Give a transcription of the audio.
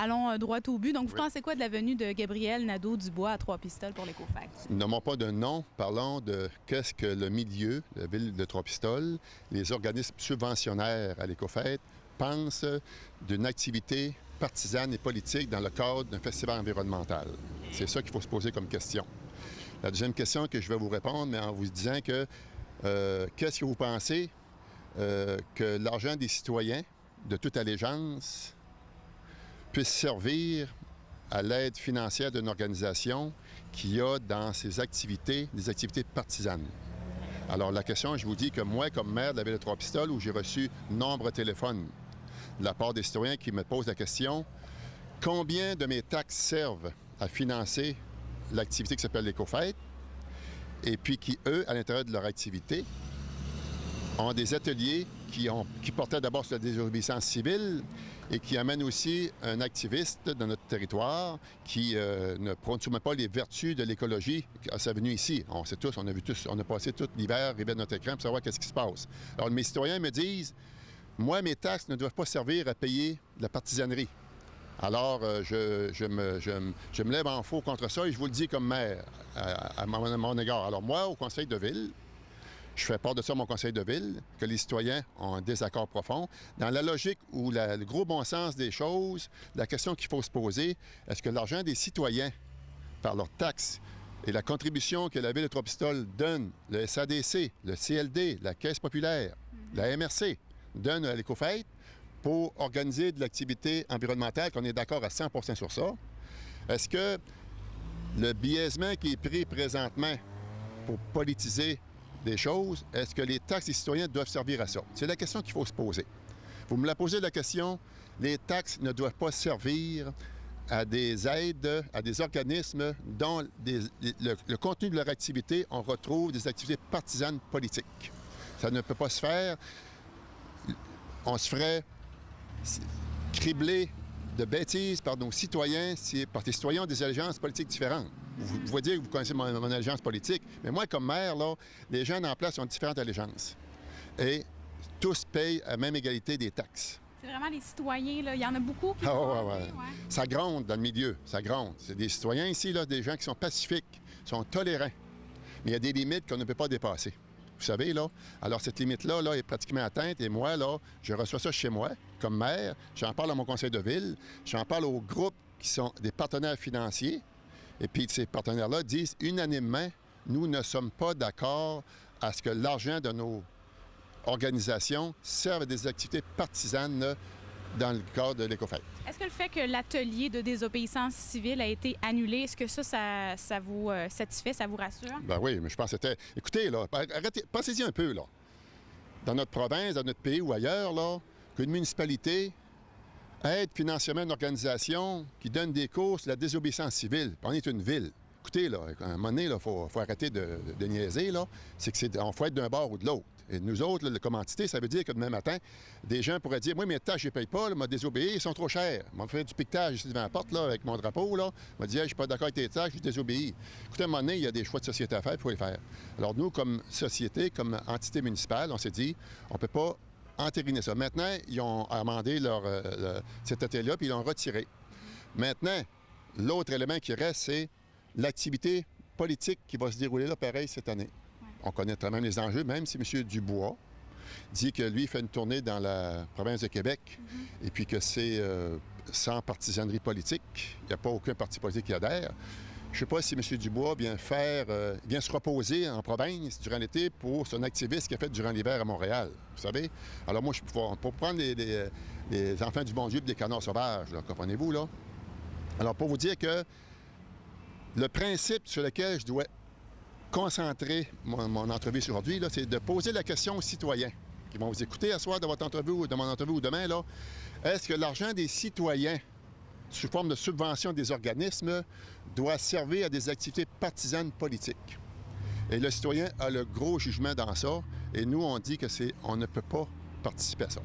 Allons droit au but. Donc, vous pensez quoi de la venue de Gabriel Nadeau-Dubois à Trois-Pistoles pour l'Écofact? Nommons pas de nom, parlons de qu'est-ce que le milieu, la ville de Trois-Pistoles, les organismes subventionnaires à l'Écofact pensent d'une activité partisane et politique dans le cadre d'un festival environnemental. C'est ça qu'il faut se poser comme question. La deuxième question que je vais vous répondre, mais en vous disant que qu'est-ce que vous pensez que l'argent des citoyens de toute allégeance puisse servir à l'aide financière d'une organisation qui a dans ses activités des activités partisanes. Alors la question, je vous dis que moi, comme maire de la ville de Trois-Pistoles, où j'ai reçu nombre de téléphones de la part des citoyens qui me posent la question, combien de mes taxes servent à financer l'activité qui s'appelle l'Écofact, et puis qui, eux, à l'intérieur de leur activité, ont des ateliers qui portaient d'abord sur la désobéissance civile et qui amènent aussi un activiste dans notre territoire qui ne prône pas les vertus de l'écologie à sa venue ici. On sait tous, on a passé tout l'hiver, arrivé à notre écran pour savoir qu'est-ce qui se passe. Alors mes citoyens me disent, moi, mes taxes ne doivent pas servir à payer de la partisanerie. Alors, je me lève en faux contre ça et je vous le dis comme maire à mon égard. Alors moi, au conseil de ville, je fais part de ça à mon conseil de ville, que les citoyens ont un désaccord profond. Dans la logique ou le gros bon sens des choses, la question qu'il faut se poser, est-ce que l'argent des citoyens, par leurs taxes et la contribution que la ville de Trois-Pistoles donne, le SADC, le CLD, la Caisse populaire, la MRC, donne à l'Écofact pour organiser de l'activité environnementale, qu'on est d'accord à 100 % sur ça, est-ce que le biaisement qui est pris présentement pour politiser des choses, est-ce que les taxes des citoyens doivent servir à ça? C'est la question qu'il faut se poser. Vous me la posez la question, les taxes ne doivent pas servir à des aides, à des organismes dont le contenu de leur activité, on retrouve des activités partisanes politiques. Ça ne peut pas se faire. On se ferait cribler de bêtises par nos citoyens, par des citoyens ont des allégeances politiques différentes. Vous pouvez dire que vous connaissez mon allégeance politique, mais moi, comme maire, là, les gens en place ont différentes allégeances. Et tous payent à même égalité des taxes. C'est vraiment les citoyens, là. Il y en a beaucoup qui... Ouais. Ça gronde dans le milieu, ça gronde. C'est des citoyens ici, là, des gens qui sont pacifiques, sont tolérants. Mais il y a des limites qu'on ne peut pas dépasser. Vous savez, là, alors cette limite-là là, est pratiquement atteinte et moi, là, je reçois ça chez moi, comme maire, j'en parle à mon conseil de ville, j'en parle aux groupes qui sont des partenaires financiers, et puis ces partenaires-là disent unanimement, nous ne sommes pas d'accord à ce que l'argent de nos organisations serve à des activités partisanes dans le cadre de l'Écofact. Est-ce que le fait que l'atelier de désobéissance civile a été annulé, est-ce que ça vous satisfait, ça vous rassure? Ben oui, mais je pense que c'était... Écoutez, là, arrêtez, pensez-y un peu, là. Dans notre province, dans notre pays ou ailleurs, là, qu'une municipalité aide financièrement une organisation qui donne des cours sur la désobéissance civile. On est une ville. Écoutez, là, à un moment donné, il faut arrêter de niaiser, là. C'est qu'on faut être d'un bord ou de l'autre. Et nous autres, là, comme entité, ça veut dire que demain matin, des gens pourraient dire, moi, mes tâches, je ne les paye pas, là, m'a désobéi, ils sont trop chers. M'a fait du piquetage ici devant la porte, là, avec mon drapeau, là. M'a dit, hey, je suis pas d'accord avec tes tâches, je désobéi. Écoutez, à un moment donné, il y a des choix de société à faire, il faut les faire. Alors, nous, comme société, comme entité municipale, on s'est dit, on ne peut pas entériner ça. Maintenant, ils ont amendé cet atelier-là, puis ils l'ont retiré. Maintenant, l'autre élément qui reste, c'est l'activité politique qui va se dérouler là, pareil, cette année. On connaît très bien les enjeux, même si M. Dubois dit que lui fait une tournée dans la province de Québec et puis que c'est sans partisanerie politique. Il n'y a pas aucun parti politique qui adhère. Je ne sais pas si M. Dubois vient se reposer en province durant l'été pour son activiste qu'il a fait durant l'hiver à Montréal. Vous savez? Alors moi, pour prendre les enfants du bon Dieu et des canards sauvages, comprenez-vous, là? Alors pour vous dire que le principe sur lequel je dois concentrer mon entrevue aujourd'hui, c'est de poser la question aux citoyens qui vont vous écouter à soir de votre entrevue ou de mon entrevue ou demain, là. Est-ce que l'argent des citoyens, sous forme de subvention des organismes, doit servir à des activités partisanes politiques? Et le citoyen a le gros jugement dans ça, et nous, on dit que on ne peut pas participer à ça.